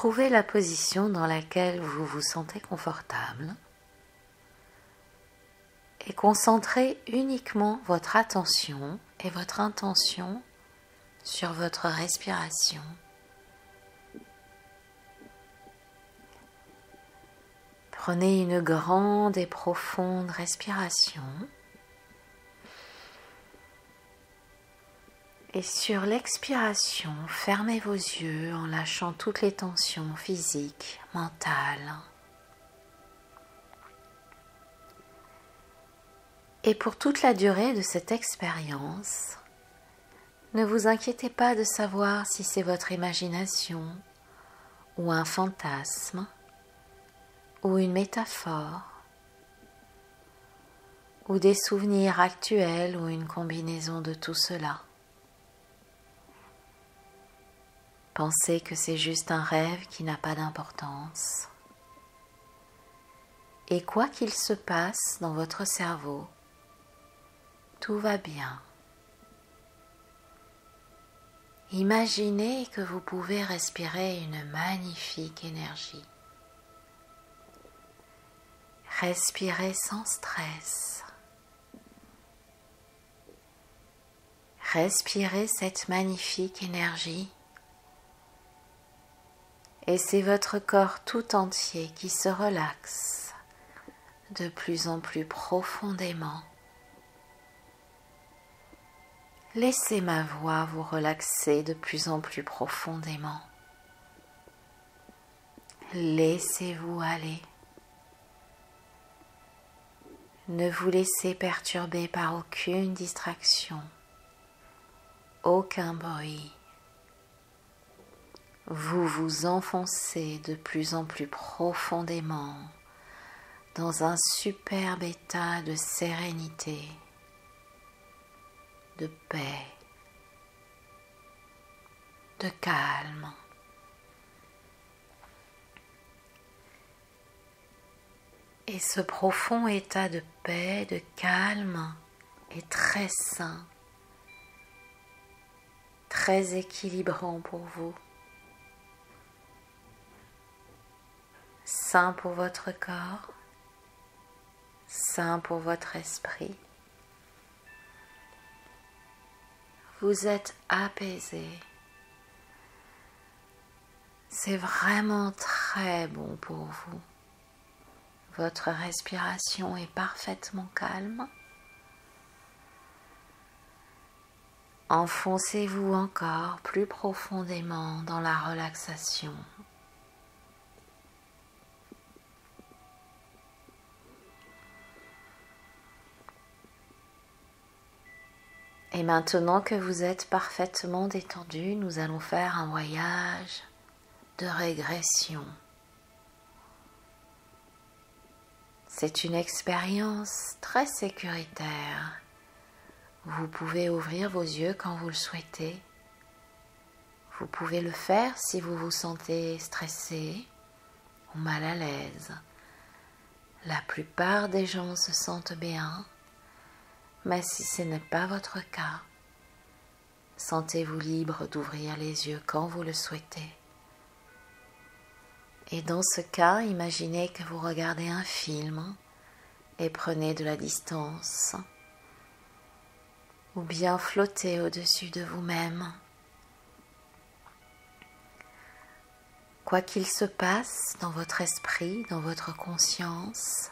Trouvez la position dans laquelle vous vous sentez confortable et concentrez uniquement votre attention et votre intention sur votre respiration. Prenez une grande et profonde respiration et sur l'expiration, fermez vos yeux en lâchant toutes les tensions physiques, mentales. Et pour toute la durée de cette expérience, ne vous inquiétez pas de savoir si c'est votre imagination ou un fantasme ou une métaphore ou des souvenirs actuels ou une combinaison de tout cela. Pensez que c'est juste un rêve qui n'a pas d'importance. Et quoi qu'il se passe dans votre cerveau, tout va bien. Imaginez que vous pouvez respirer une magnifique énergie. Respirez sans stress. Respirez cette magnifique énergie. Et c'est votre corps tout entier qui se relaxe de plus en plus profondément. Laissez ma voix vous relaxer de plus en plus profondément. Laissez-vous aller. Ne vous laissez perturber par aucune distraction, aucun bruit. Vous vous enfoncez de plus en plus profondément dans un superbe état de sérénité, de paix, de calme. Et ce profond état de paix, de calme est très sain, très équilibrant pour vous. Sain pour votre corps, sain pour votre esprit. Vous êtes apaisé. C'est vraiment très bon pour vous. Votre respiration est parfaitement calme. Enfoncez-vous encore plus profondément dans la relaxation. Et maintenant que vous êtes parfaitement détendu, nous allons faire un voyage de régression. C'est une expérience très sécuritaire. Vous pouvez ouvrir vos yeux quand vous le souhaitez. Vous pouvez le faire si vous vous sentez stressé ou mal à l'aise. La plupart des gens se sentent bien. Mais si ce n'est pas votre cas, sentez-vous libre d'ouvrir les yeux quand vous le souhaitez. Et dans ce cas, imaginez que vous regardez un film et prenez de la distance, ou bien flottez au-dessus de vous-même. Quoi qu'il se passe dans votre esprit, dans votre conscience,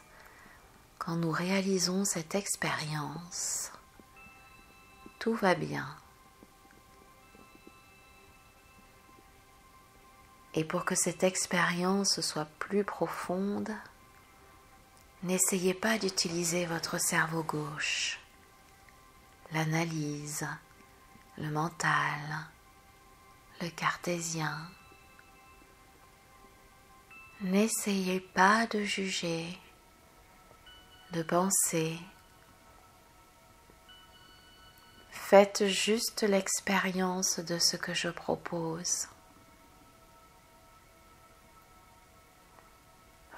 quand nous réalisons cette expérience, tout va bien. Et pour que cette expérience soit plus profonde, n'essayez pas d'utiliser votre cerveau gauche, l'analyse, le mental, le cartésien. N'essayez pas de juger, de penser. Faites juste l'expérience de ce que je propose.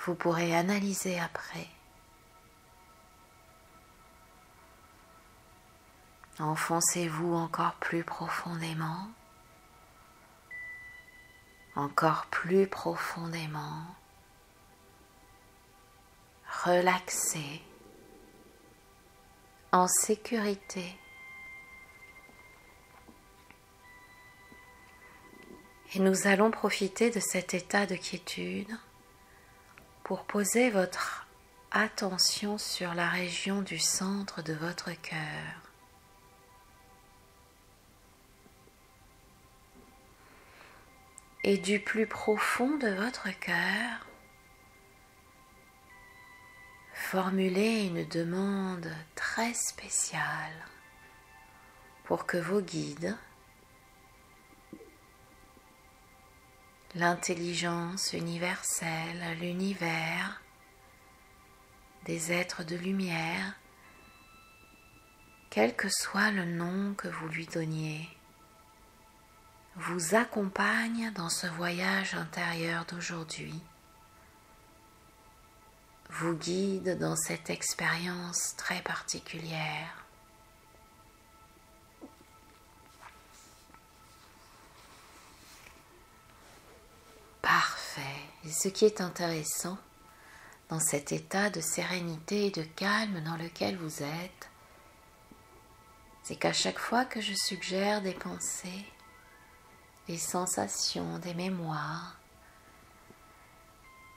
Vous pourrez analyser après. Enfoncez-vous encore plus profondément. encore plus profondément, relaxé, en sécurité. Et nous allons profiter de cet état de quiétude pour poser votre attention sur la région du centre de votre cœur. Et du plus profond de votre cœur, formulez une demande très spéciale pour que vos guides, l'intelligence universelle, l'univers, des êtres de lumière, quel que soit le nom que vous lui donniez, vous accompagne dans ce voyage intérieur d'aujourd'hui, vous guide dans cette expérience très particulière. Parfait. Et ce qui est intéressant dans cet état de sérénité et de calme dans lequel vous êtes, c'est qu'à chaque fois que je suggère des pensées, des sensations, des mémoires,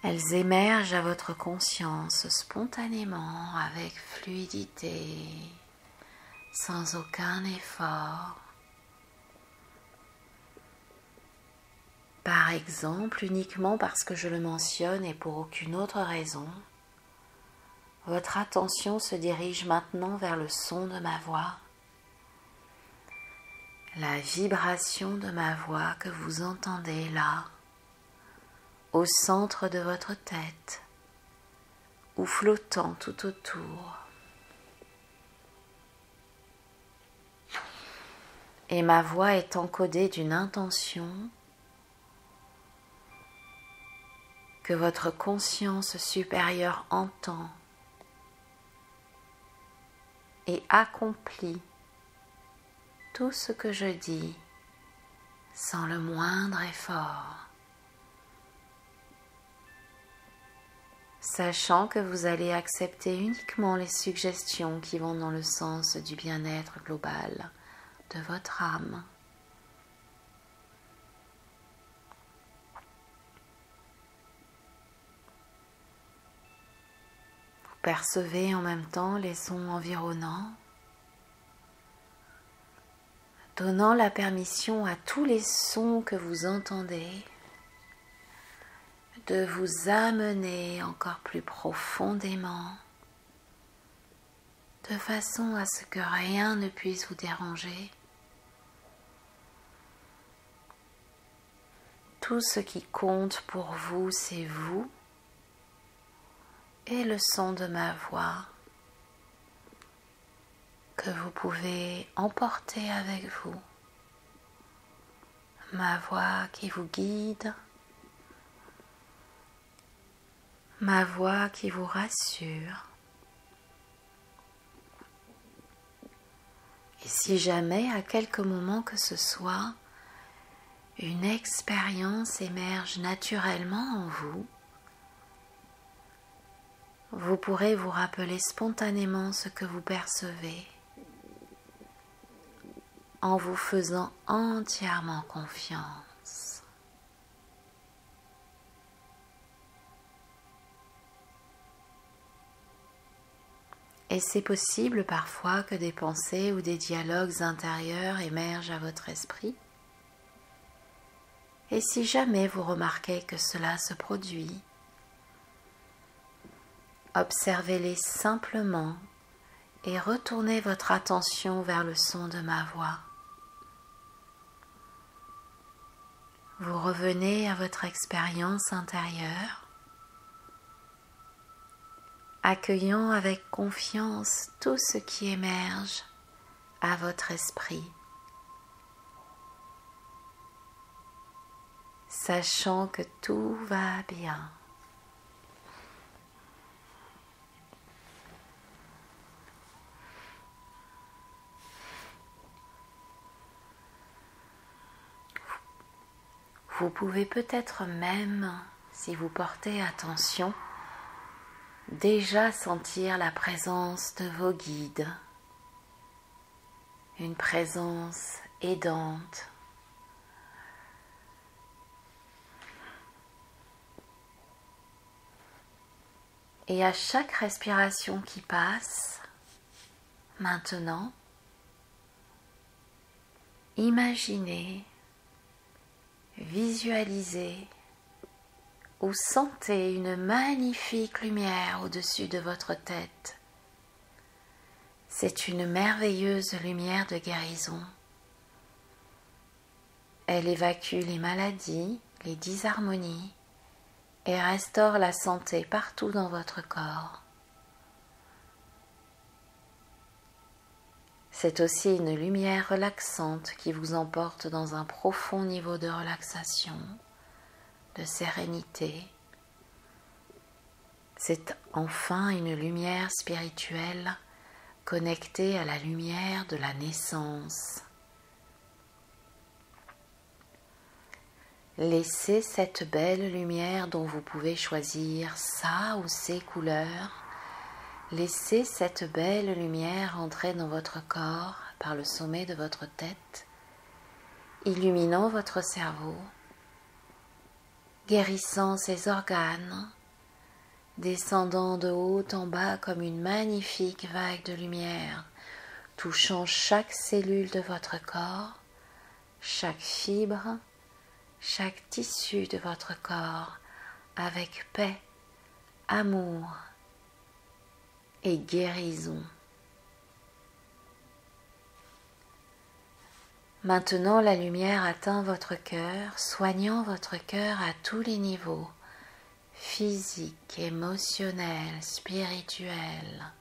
elles émergent à votre conscience spontanément, avec fluidité, sans aucun effort. Par exemple, uniquement parce que je le mentionne et pour aucune autre raison, votre attention se dirige maintenant vers le son de ma voix, la vibration de ma voix que vous entendez là, au centre de votre tête ou flottant tout autour. Et ma voix est encodée d'une intention que votre conscience supérieure entend et accomplit tout ce que je dis sans le moindre effort, sachant que vous allez accepter uniquement les suggestions qui vont dans le sens du bien-être global de votre âme. Vous percevez en même temps les sons environnants, donnant la permission à tous les sons que vous entendez de vous amener encore plus profondément, de façon à ce que rien ne puisse vous déranger. Tout ce qui compte pour vous, c'est vous et le son de ma voix que vous pouvez emporter avec vous. Ma voix qui vous guide, ma voix qui vous rassure. Et si jamais, à quelque moment que ce soit, une expérience émerge naturellement en vous, vous pourrez vous rappeler spontanément ce que vous percevez en vous faisant entièrement confiance. Et c'est possible parfois que des pensées ou des dialogues intérieurs émergent à votre esprit. Et si jamais vous remarquez que cela se produit, observez-les simplement et retournez votre attention vers le son de ma voix. Vous revenez à votre expérience intérieure, accueillant avec confiance tout ce qui émerge à votre esprit, sachant que tout va bien. Vous pouvez peut-être même, si vous portez attention, déjà sentir la présence de vos guides, une présence aidante. Et à chaque respiration qui passe, maintenant, imaginez, visualisez ou sentez une magnifique lumière au-dessus de votre tête. C'est une merveilleuse lumière de guérison. Elle évacue les maladies, les disharmonies et restaure la santé partout dans votre corps. C'est aussi une lumière relaxante qui vous emporte dans un profond niveau de relaxation, de sérénité. C'est enfin une lumière spirituelle connectée à la lumière de la naissance. Laissez cette belle lumière dont vous pouvez choisir sa ou ses couleurs. Laissez cette belle lumière entrer dans votre corps par le sommet de votre tête, illuminant votre cerveau, guérissant ses organes, descendant de haut en bas comme une magnifique vague de lumière, touchant chaque cellule de votre corps, chaque fibre, chaque tissu de votre corps, avec paix, amour et guérison. Maintenant, la lumière atteint votre cœur, soignant votre cœur à tous les niveaux, physique, émotionnel, spirituel.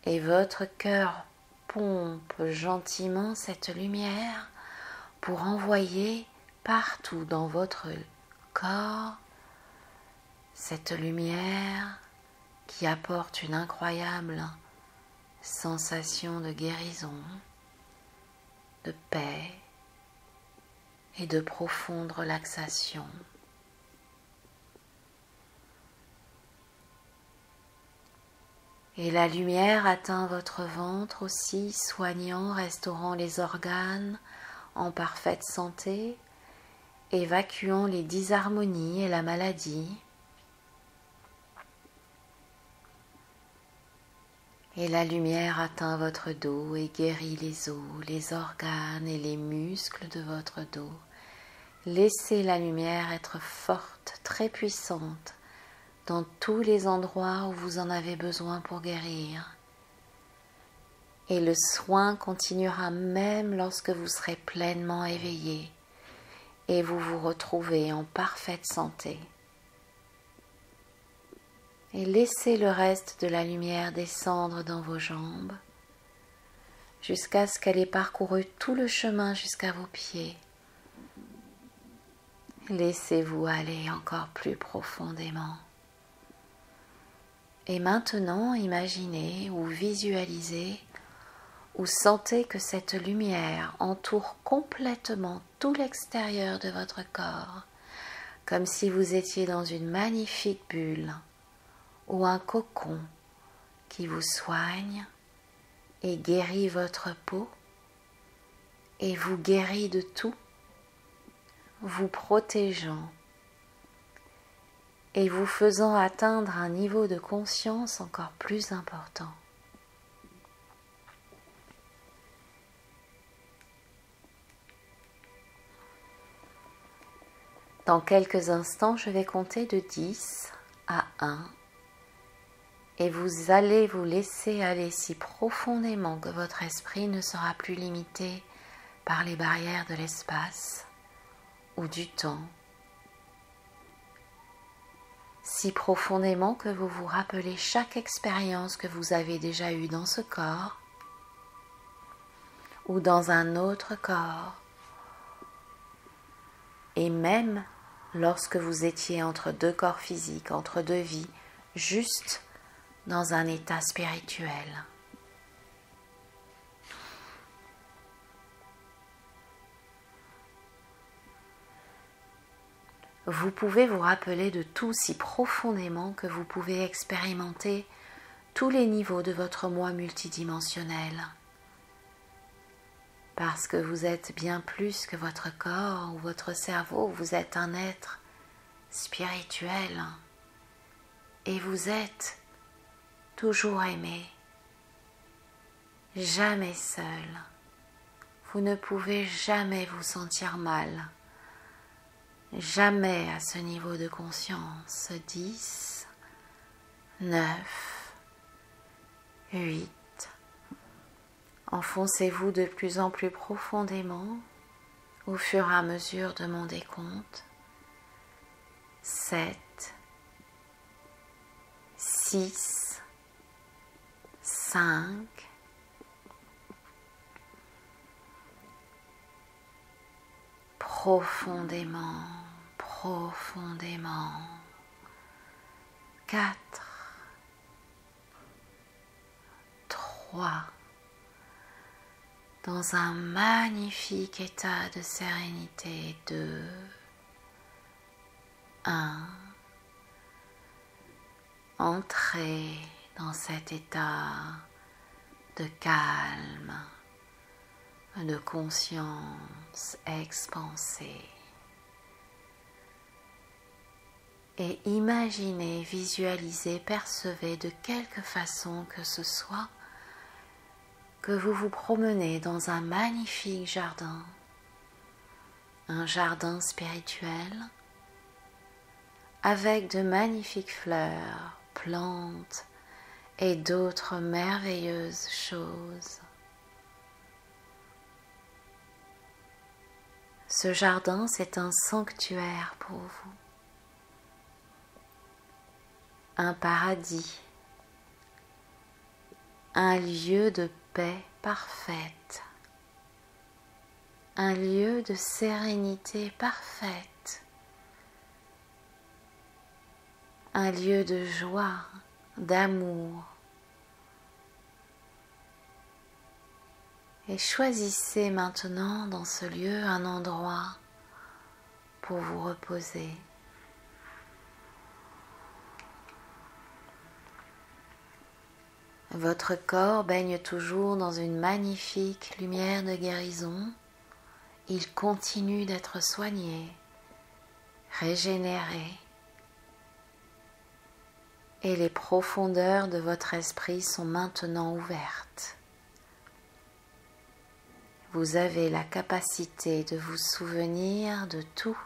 Et votre cœur pompe gentiment cette lumière pour envoyer partout dans votre corps cette lumière qui apporte une incroyable sensation de guérison, de paix et de profonde relaxation. Et la lumière atteint votre ventre aussi, soignant, restaurant les organes en parfaite santé, évacuant les disharmonies et la maladie. Et la lumière atteint votre dos et guérit les os, les organes et les muscles de votre dos. Laissez la lumière être forte, très puissante, dans tous les endroits où vous en avez besoin pour guérir. Et le soin continuera même lorsque vous serez pleinement éveillé et vous vous retrouvez en parfaite santé. Et laissez le reste de la lumière descendre dans vos jambes jusqu'à ce qu'elle ait parcouru tout le chemin jusqu'à vos pieds. Laissez-vous aller encore plus profondément. Et maintenant, imaginez ou visualisez ou sentez que cette lumière entoure complètement tout l'extérieur de votre corps, comme si vous étiez dans une magnifique bulle ou un cocon qui vous soigne et guérit votre peau et vous guérit de tout, vous protégeant et vous faisant atteindre un niveau de conscience encore plus important. Dans quelques instants, je vais compter de 10 à 1 et vous allez vous laisser aller si profondément que votre esprit ne sera plus limité par les barrières de l'espace ou du temps, si profondément que vous vous rappelez chaque expérience que vous avez déjà eue dans ce corps ou dans un autre corps, et même lorsque vous étiez entre deux corps physiques, entre deux vies, juste dans un état spirituel. vous pouvez vous rappeler de tout si profondément que vous pouvez expérimenter tous les niveaux de votre moi multidimensionnel. Parce que vous êtes bien plus que votre corps ou votre cerveau, vous êtes un être spirituel et vous êtes toujours aimé, jamais seul. Vous ne pouvez jamais vous sentir mal, jamais à ce niveau de conscience. 10, 9, 8. Enfoncez-vous de plus en plus profondément au fur et à mesure de mon décompte. 7, 6, 5, profondément, profondément. 4, 3, dans un magnifique état de sérénité. 2, 1, entrez dans cet état de calme, de conscience expansée. Et imaginez, visualisez, percevez de quelque façon que ce soit que vous vous promenez dans un magnifique jardin, un jardin spirituel avec de magnifiques fleurs, plantes et d'autres merveilleuses choses. Ce jardin, c'est un sanctuaire pour vous, un paradis, un lieu de paix parfaite, un lieu de sérénité parfaite, un lieu de joie, d'amour. Et choisissez maintenant dans ce lieu un endroit pour vous reposer. Votre corps baigne toujours dans une magnifique lumière de guérison. Il continue d'être soigné, régénéré. Et les profondeurs de votre esprit sont maintenant ouvertes. Vous avez la capacité de vous souvenir de tout.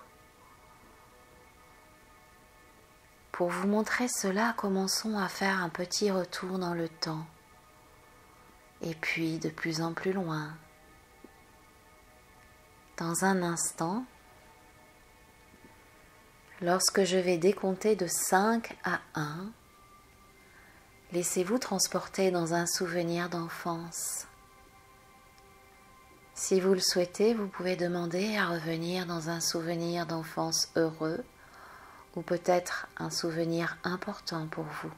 Pour vous montrer cela, commençons à faire un petit retour dans le temps, et puis de plus en plus loin. Dans un instant, lorsque je vais décompter de 5 à 1, laissez-vous transporter dans un souvenir d'enfance. Si vous le souhaitez, vous pouvez demander à revenir dans un souvenir d'enfance heureux ou peut-être un souvenir important pour vous.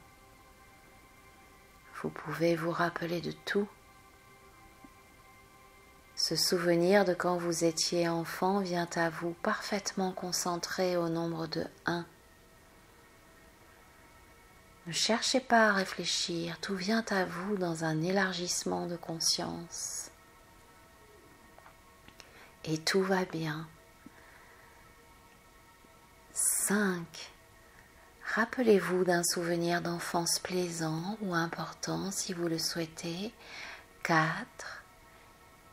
Vous pouvez vous rappeler de tout. Ce souvenir de quand vous étiez enfant vient à vous parfaitement concentré au nombre de 1. Ne cherchez pas à réfléchir, tout vient à vous dans un élargissement de conscience. Et tout va bien. 5. Rappelez-vous d'un souvenir d'enfance plaisant ou important si vous le souhaitez. 4.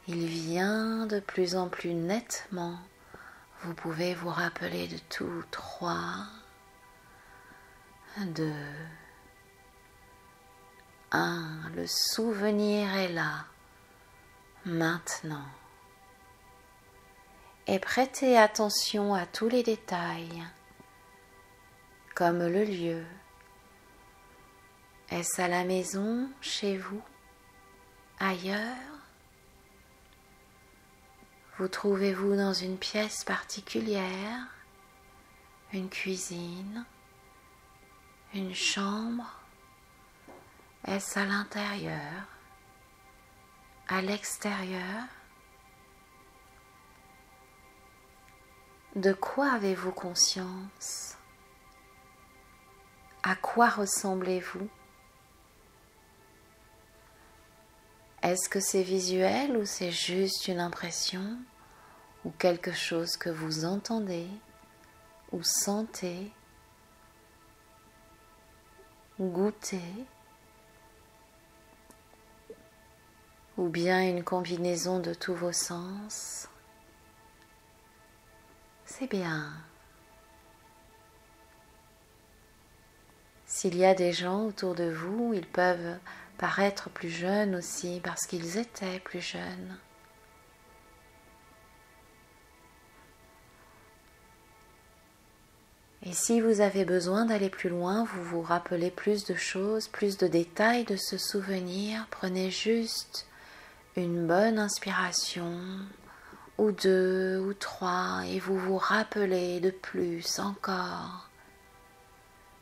Il vient de plus en plus nettement. Vous pouvez vous rappeler de tout. 3, 2, 1. Le souvenir est là, maintenant. Et prêtez attention à tous les détails, comme le lieu. Est-ce à la maison, chez vous, ailleurs? Vous trouvez-vous dans une pièce particulière, une cuisine, une chambre? Est-ce à l'intérieur, à l'extérieur? De quoi avez-vous conscience? À quoi ressemblez-vous? Est-ce que c'est visuel ou c'est juste une impression ou quelque chose que vous entendez ou sentez, goûtez, ou bien une combinaison de tous vos sens? C'est bien. S'il y a des gens autour de vous, ils peuvent paraître plus jeunes aussi parce qu'ils étaient plus jeunes. Et si vous avez besoin d'aller plus loin, vous vous rappelez plus de choses, plus de détails de ce souvenir, prenez juste une bonne inspiration, ou deux, ou trois, et vous vous rappelez de plus encore.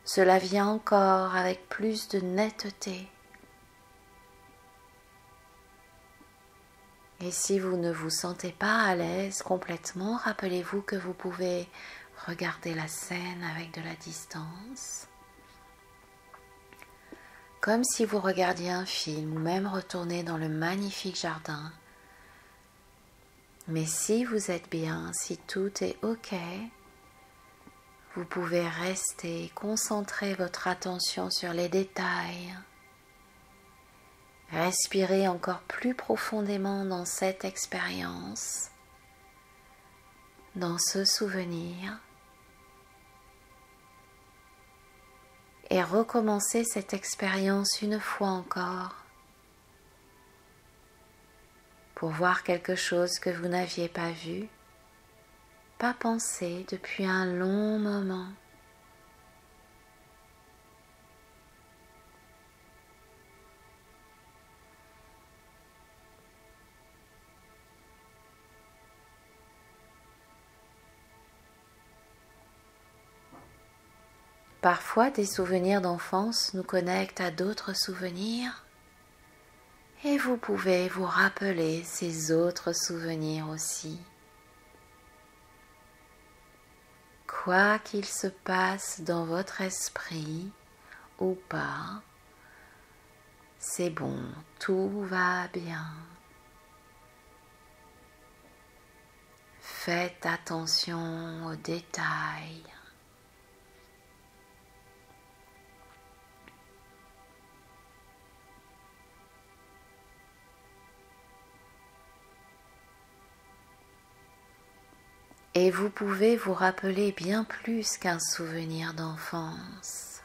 Cela vient encore avec plus de netteté. Et si vous ne vous sentez pas à l'aise complètement, rappelez-vous que vous pouvez regarder la scène avec de la distance, comme si vous regardiez un film ou même retourner dans le magnifique jardin. Mais si vous êtes bien, si tout est OK, vous pouvez rester, concentrer votre attention sur les détails. Respirez encore plus profondément dans cette expérience, dans ce souvenir, et recommencez cette expérience une fois encore pour voir quelque chose que vous n'aviez pas vu, pas pensé depuis un long moment. Parfois, des souvenirs d'enfance nous connectent à d'autres souvenirs et vous pouvez vous rappeler ces autres souvenirs aussi. Quoi qu'il se passe dans votre esprit ou pas, c'est bon, tout va bien. Faites attention aux détails. Et vous pouvez vous rappeler bien plus qu'un souvenir d'enfance.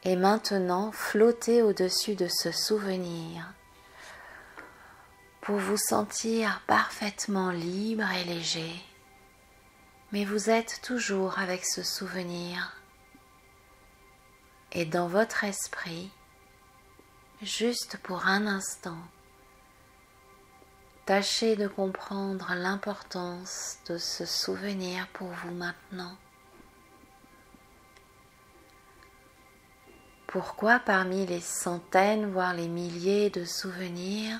Et maintenant, flottez au-dessus de ce souvenir pour vous sentir parfaitement libre et léger. Mais vous êtes toujours avec ce souvenir. Et dans votre esprit, juste pour un instant, tâchez de comprendre l'importance de ce souvenir pour vous maintenant. Pourquoi parmi les centaines, voire les milliers de souvenirs,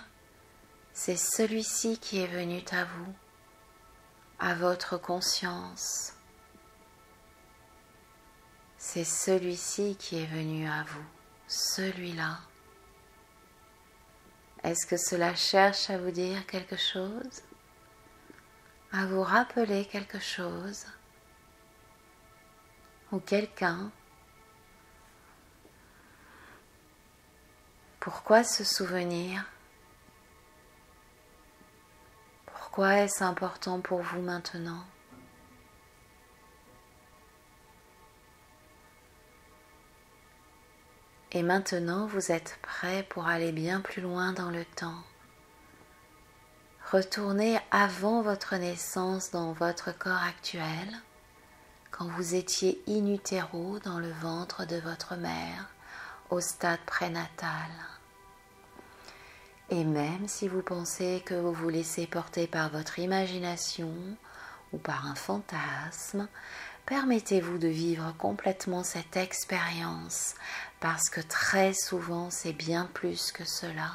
c'est celui-ci qui est venu à vous, à votre conscience. C'est celui-ci qui est venu à vous, celui-là. Est-ce que cela cherche à vous dire quelque chose? À vous rappeler quelque chose? Ou quelqu'un? Pourquoi ce souvenir? Pourquoi est-ce important pour vous maintenant? Et maintenant, vous êtes prêt pour aller bien plus loin dans le temps. Retournez avant votre naissance dans votre corps actuel, quand vous étiez in utero dans le ventre de votre mère, au stade prénatal. Et même si vous pensez que vous vous laissez porter par votre imagination ou par un fantasme, permettez-vous de vivre complètement cette expérience parce que très souvent c'est bien plus que cela.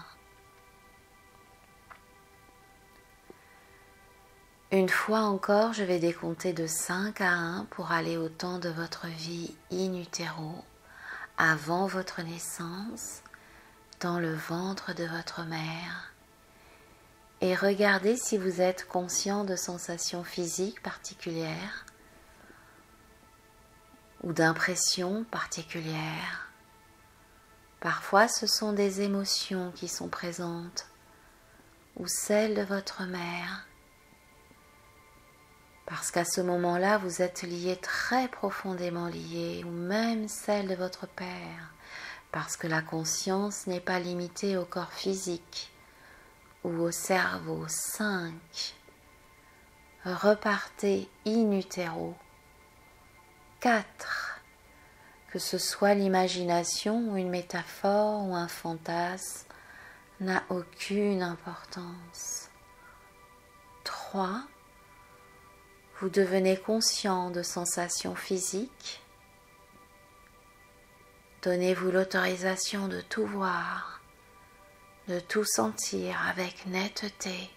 Une fois encore, je vais décompter de 5 à 1 pour aller au temps de votre vie in utero, avant votre naissance, dans le ventre de votre mère. Et regardez si vous êtes conscient de sensations physiques particulières ou d'impressions particulières. Parfois, ce sont des émotions qui sont présentes ou celles de votre mère. Parce qu'à ce moment-là, vous êtes lié, très profondément lié, ou même celle de votre père, parce que la conscience n'est pas limitée au corps physique ou au cerveau. 5. Repartez in utero. 4. Que ce soit l'imagination ou une métaphore ou un fantasme, n'a aucune importance. 3. Vous devenez conscient de sensations physiques. Donnez-vous l'autorisation de tout voir, de tout sentir avec netteté.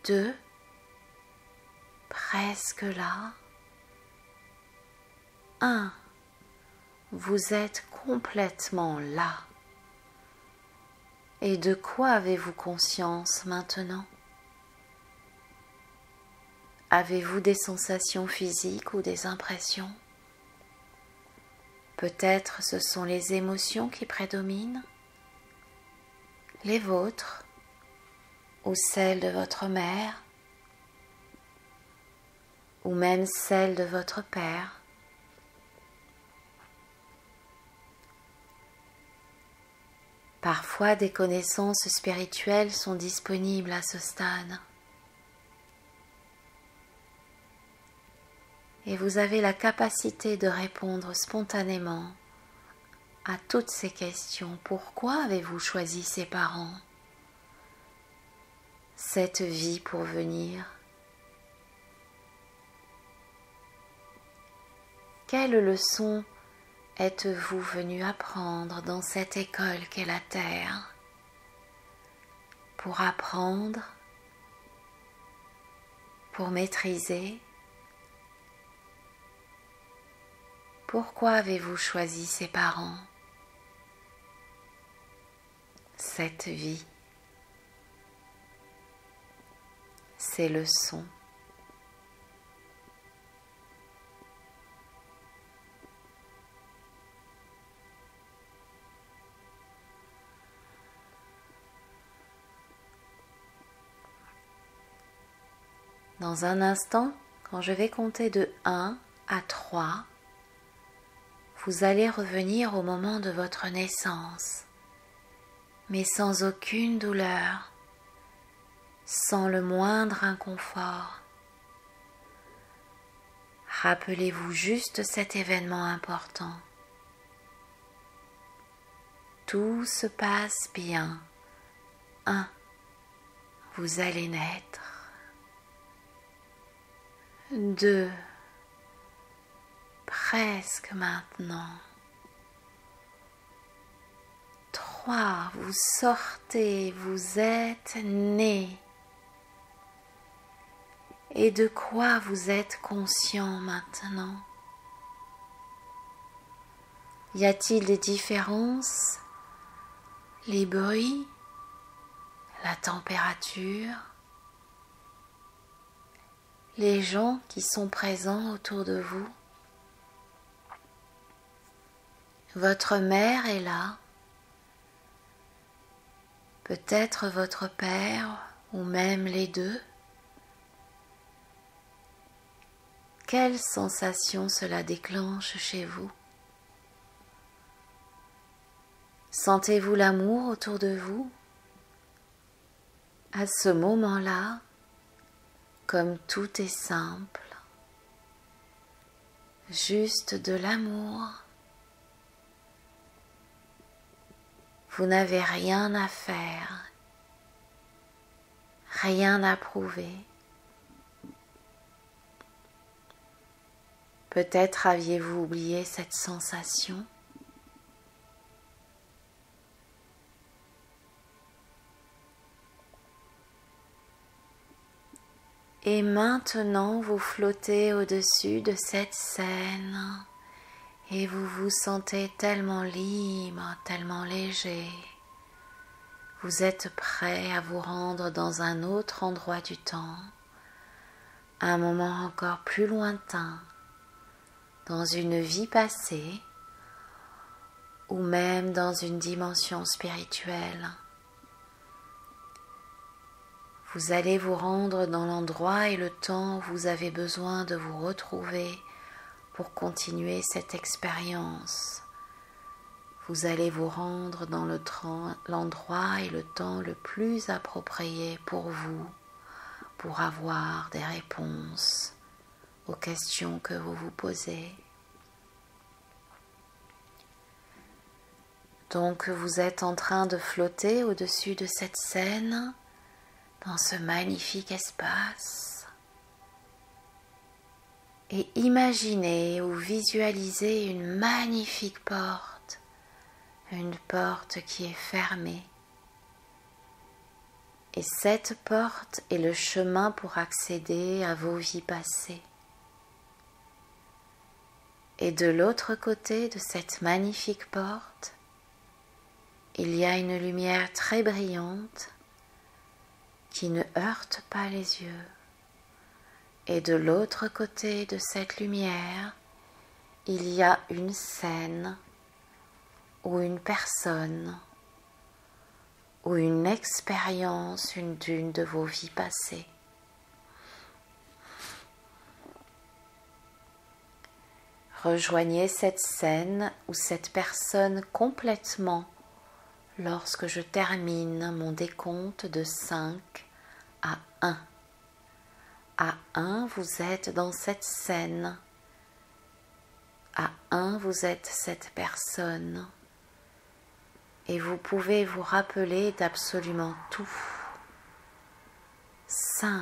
2. Presque là. 1. Vous êtes complètement là. Et de quoi avez-vous conscience maintenant ? Avez-vous des sensations physiques ou des impressions ? Peut-être ce sont les émotions qui prédominent, les vôtres ou celles de votre mère ou même celles de votre père. Parfois, des connaissances spirituelles sont disponibles à ce stade. Et vous avez la capacité de répondre spontanément à toutes ces questions. Pourquoi avez-vous choisi ces parents, cette vie pour venir? Quelle leçon êtes-vous venu apprendre dans cette école qu'est la Terre? Pour apprendre, pour maîtriser. Pourquoi avez-vous choisi ces parents, cette vie, ces leçons? Dans un instant, quand je vais compter de 1 à 3, vous allez revenir au moment de votre naissance, mais sans aucune douleur, sans le moindre inconfort. Rappelez-vous juste cet événement important. Tout se passe bien. 1. Vous allez naître. 2. Presque maintenant. 3. Vous sortez, vous êtes né. Et de quoi vous êtes conscient maintenant? Y a-t-il des différences? Les bruits, la température, les gens qui sont présents autour de vous? Votre mère est là, peut-être votre père ou même les deux. Quelle sensation cela déclenche chez vous? Sentez-vous l'amour autour de vous? À ce moment-là, comme tout est simple, juste de l'amour. Vous n'avez rien à faire, rien à prouver. Peut-être aviez-vous oublié cette sensation. Et maintenant, vous flottez au-dessus de cette scène et vous vous sentez tellement libre, tellement léger. Vous êtes prêt à vous rendre dans un autre endroit du temps, un moment encore plus lointain, dans une vie passée ou même dans une dimension spirituelle. Vous allez vous rendre dans l'endroit et le temps où vous avez besoin de vous retrouver pour continuer cette expérience. Vous allez vous rendre dans l'endroit et le temps le plus approprié pour vous, pour avoir des réponses aux questions que vous vous posez. Donc vous êtes en train de flotter au-dessus de cette scène, dans ce magnifique espace. Et imaginez ou visualisez une magnifique porte, une porte qui est fermée. Et cette porte est le chemin pour accéder à vos vies passées. Et de l'autre côté de cette magnifique porte, il y a une lumière très brillante qui ne heurte pas les yeux. Et de l'autre côté de cette lumière, il y a une scène ou une personne ou une expérience d'une de vos vies passées. Rejoignez cette scène ou cette personne complètement lorsque je termine mon décompte de 5 à 1. À 1, vous êtes dans cette scène. À 1, vous êtes cette personne. Et vous pouvez vous rappeler d'absolument tout. 5.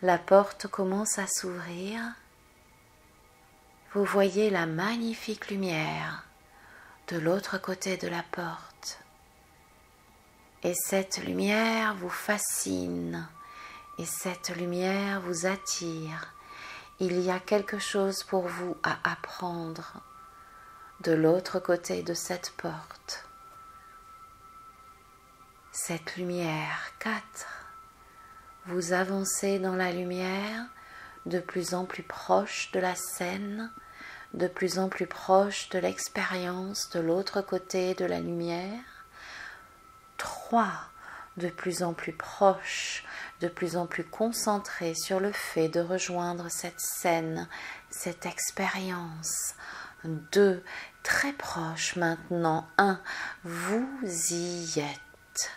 La porte commence à s'ouvrir. Vous voyez la magnifique lumière de l'autre côté de la porte. Et cette lumière vous fascine. Et cette lumière vous attire. Il y a quelque chose pour vous à apprendre de l'autre côté de cette porte. Cette lumière, 4. Vous avancez dans la lumière, de plus en plus proche de la scène, de plus en plus proche de l'expérience de l'autre côté de la lumière. 3. De plus en plus proche, de plus en plus concentré sur le fait de rejoindre cette scène, cette expérience. 2. Très proche maintenant. 1. Vous y êtes.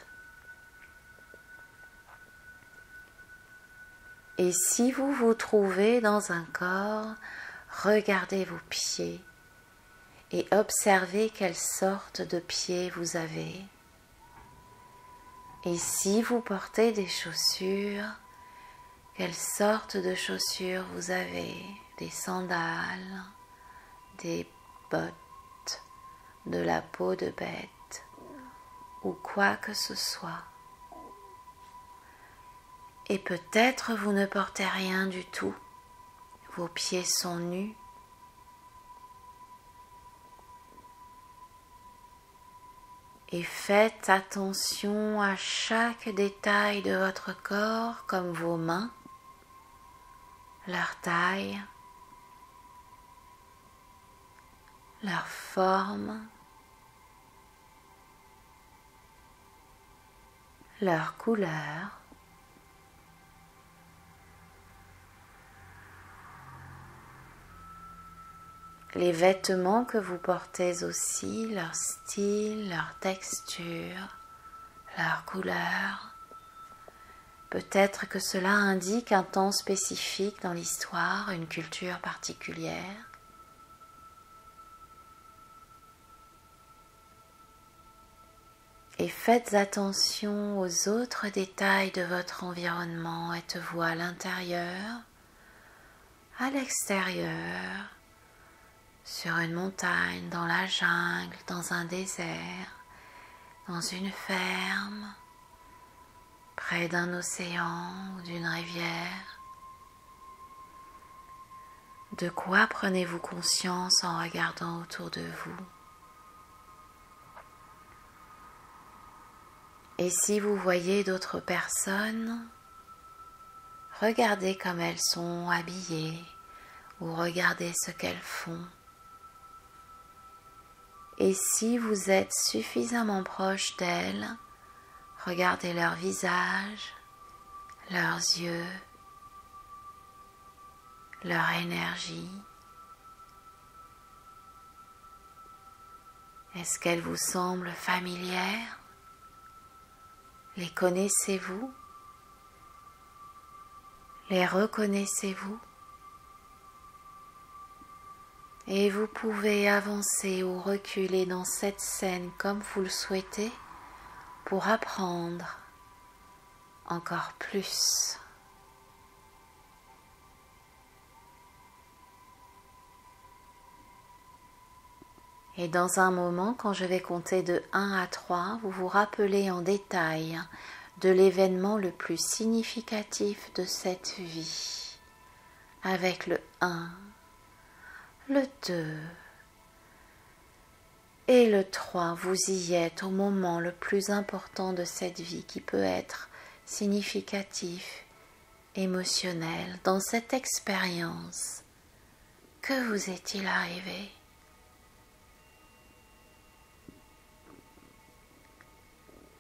Et si vous vous trouvez dans un corps, regardez vos pieds et observez quelle sorte de pieds vous avez. Et si vous portez des chaussures, quelle sorte de chaussures vous avez? Des sandales, des bottes, de la peau de bête ou quoi que ce soit. Et peut-être vous ne portez rien du tout, vos pieds sont nus. Et faites attention à chaque détail de votre corps, comme vos mains, leur taille, leur forme, leur couleur. Les vêtements que vous portez aussi, leur style, leur texture, leur couleur. Peut-être que cela indique un temps spécifique dans l'histoire, une culture particulière. Et faites attention aux autres détails de votre environnement. Êtes-vous à l'intérieur, à l'extérieur, sur une montagne, dans la jungle, dans un désert, dans une ferme, près d'un océan ou d'une rivière? De quoi prenez-vous conscience en regardant autour de vous? Et si vous voyez d'autres personnes, regardez comme elles sont habillées ou regardez ce qu'elles font. Et si vous êtes suffisamment proche d'elles, regardez leur visage, leurs yeux, leur énergie. Est-ce qu'elles vous semblent familières? Les connaissez-vous? Les reconnaissez-vous? Et vous pouvez avancer ou reculer dans cette scène comme vous le souhaitez pour apprendre encore plus. Et dans un moment, quand je vais compter de 1 à 3, vous vous rappelez en détail de l'événement le plus significatif de cette vie. Avec le 1, le 2 et le 3, vous y êtes au moment le plus important de cette vie qui peut être significatif, émotionnel. Dans cette expérience, que vous est-il arrivé ?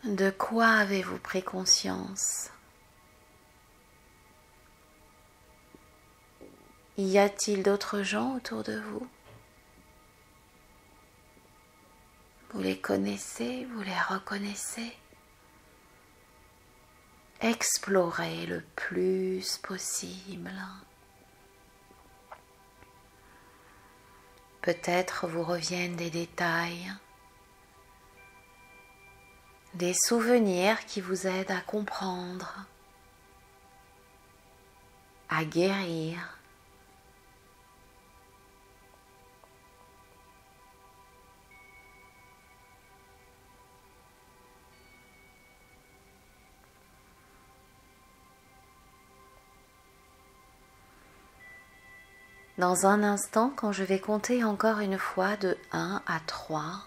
De quoi avez-vous pris conscience? Y a-t-il d'autres gens autour de vous? Vous les connaissez, vous les reconnaissez? Explorez le plus possible. Peut-être vous reviennent des détails, des souvenirs qui vous aident à comprendre, à guérir. Dans un instant, quand je vais compter encore une fois de 1 à 3,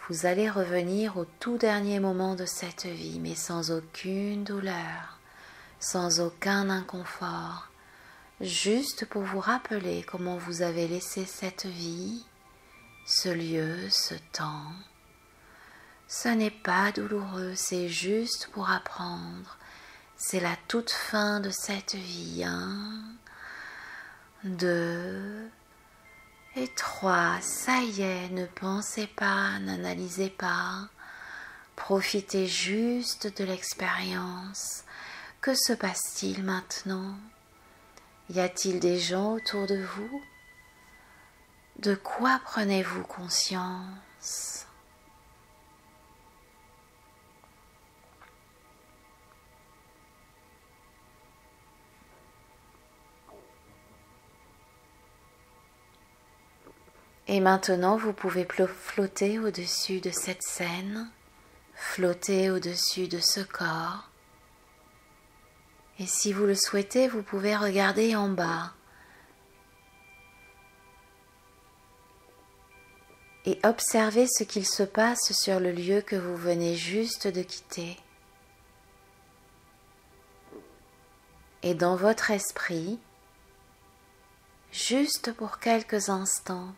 vous allez revenir au tout dernier moment de cette vie, mais sans aucune douleur, sans aucun inconfort, juste pour vous rappeler comment vous avez laissé cette vie, ce lieu, ce temps. Ce n'est pas douloureux, c'est juste pour apprendre. C'est la toute fin de cette vie. 1, 2 et 3. Ça y est, ne pensez pas, n'analysez pas. Profitez juste de l'expérience. Que se passe-t-il maintenant? Y a-t-il des gens autour de vous? De quoi prenez-vous conscience? Et maintenant, vous pouvez flotter au-dessus de cette scène, flotter au-dessus de ce corps. Et si vous le souhaitez, vous pouvez regarder en bas et observer ce qu'il se passe sur le lieu que vous venez juste de quitter. Et dans votre esprit, juste pour quelques instants,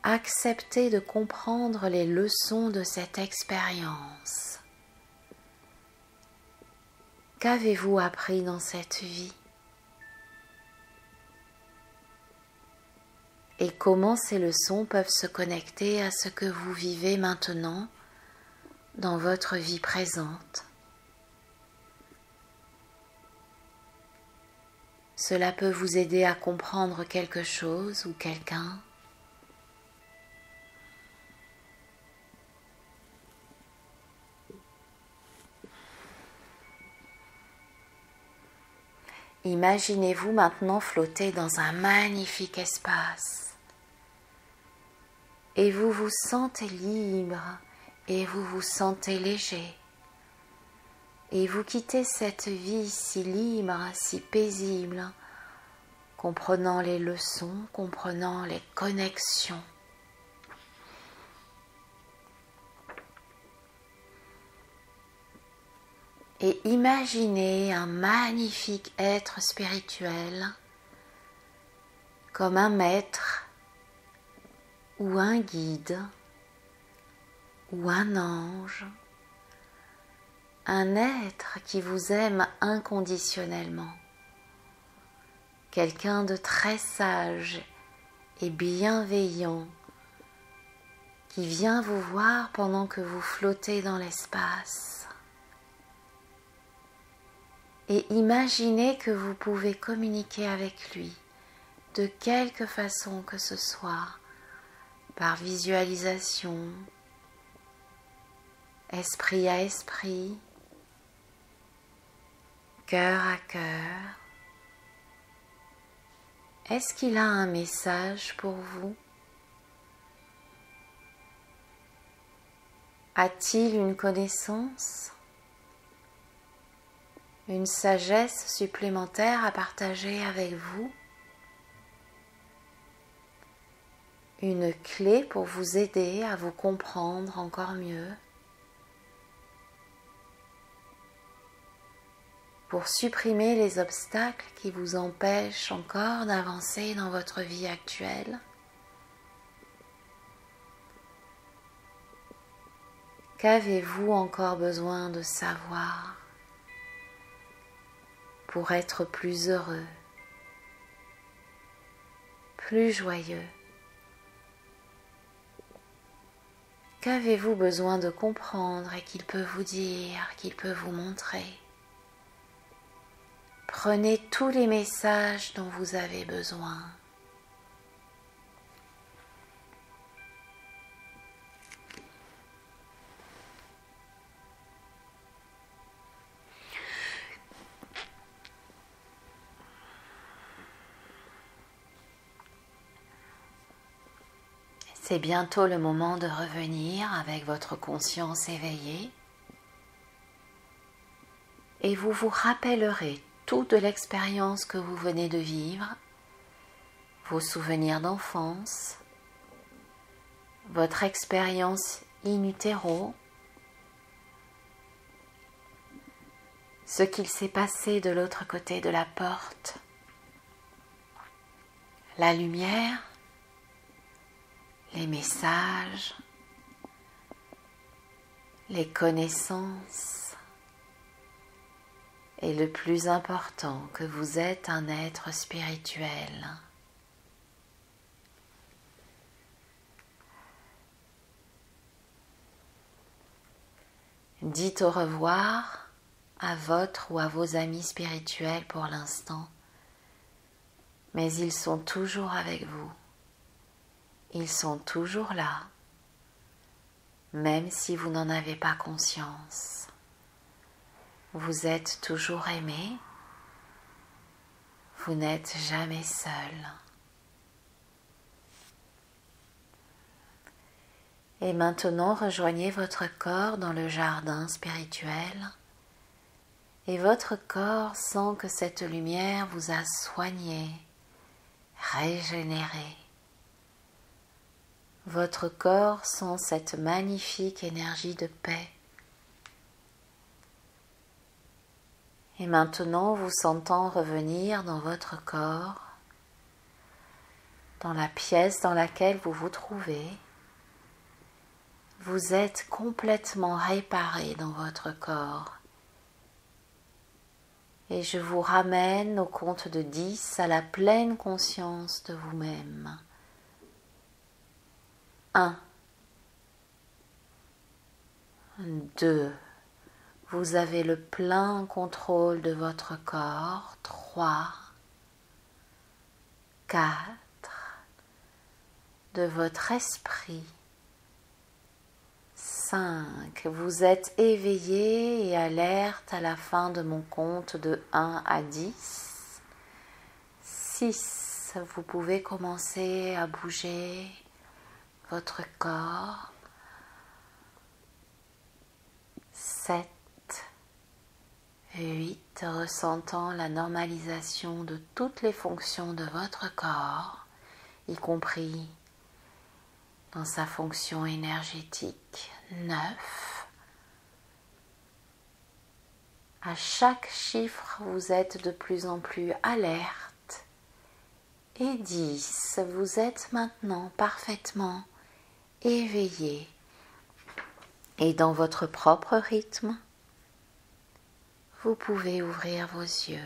acceptez de comprendre les leçons de cette expérience. Qu'avez-vous appris dans cette vie? Et comment ces leçons peuvent se connecter à ce que vous vivez maintenant dans votre vie présente? Cela peut vous aider à comprendre quelque chose ou quelqu'un. Imaginez-vous maintenant flotter dans un magnifique espace et vous vous sentez libre et vous vous sentez léger. Et vous quittez cette vie si libre, si paisible, comprenant les leçons, comprenant les connexions. Et imaginez un magnifique être spirituel comme un maître ou un guide ou un ange, un être qui vous aime inconditionnellement, quelqu'un de très sage et bienveillant qui vient vous voir pendant que vous flottez dans l'espace. Et imaginez que vous pouvez communiquer avec lui de quelque façon que ce soit, par visualisation, esprit à esprit, cœur à cœur. Est-ce qu'il a un message pour vous? A-t-il une connaissance? Une sagesse supplémentaire à partager avec vous? Une clé pour vous aider à vous comprendre encore mieux? Pour supprimer les obstacles qui vous empêchent encore d'avancer dans votre vie actuelle? Qu'avez-vous encore besoin de savoir pour être plus heureux, plus joyeux? Qu'avez-vous besoin de comprendre et qu'il peut vous dire, qu'il peut vous montrer? Prenez tous les messages dont vous avez besoin. C'est bientôt le moment de revenir avec votre conscience éveillée et vous vous rappellerez tout de l'expérience que vous venez de vivre, vos souvenirs d'enfance, votre expérience in utero, ce qu'il s'est passé de l'autre côté de la porte, la lumière, les messages, les connaissances et le plus important, que vous êtes un être spirituel. Dites au revoir à votre ou à vos amis spirituels pour l'instant, mais ils sont toujours avec vous. Ils sont toujours là, même si vous n'en avez pas conscience. Vous êtes toujours aimé, vous n'êtes jamais seul. Et maintenant, rejoignez votre corps dans le jardin spirituel et votre corps sent que cette lumière vous a soigné, régénéré. Votre corps sent cette magnifique énergie de paix. Et maintenant, vous sentant revenir dans votre corps, dans la pièce dans laquelle vous vous trouvez, vous êtes complètement réparé dans votre corps. Et je vous ramène au compte de 10 à la pleine conscience de vous-même. 1, 2, vous avez le plein contrôle de votre corps. 3, 4, de votre esprit. 5, vous êtes éveillé et alerte à la fin de mon compte de 1 à 10. 6, vous pouvez commencer à bouger votre corps. 7, 8, ressentant la normalisation de toutes les fonctions de votre corps, y compris dans sa fonction énergétique. 9. À chaque chiffre, vous êtes de plus en plus alerte. Et 10, vous êtes maintenant parfaitement éveillé. Et dans votre propre rythme, vous pouvez ouvrir vos yeux.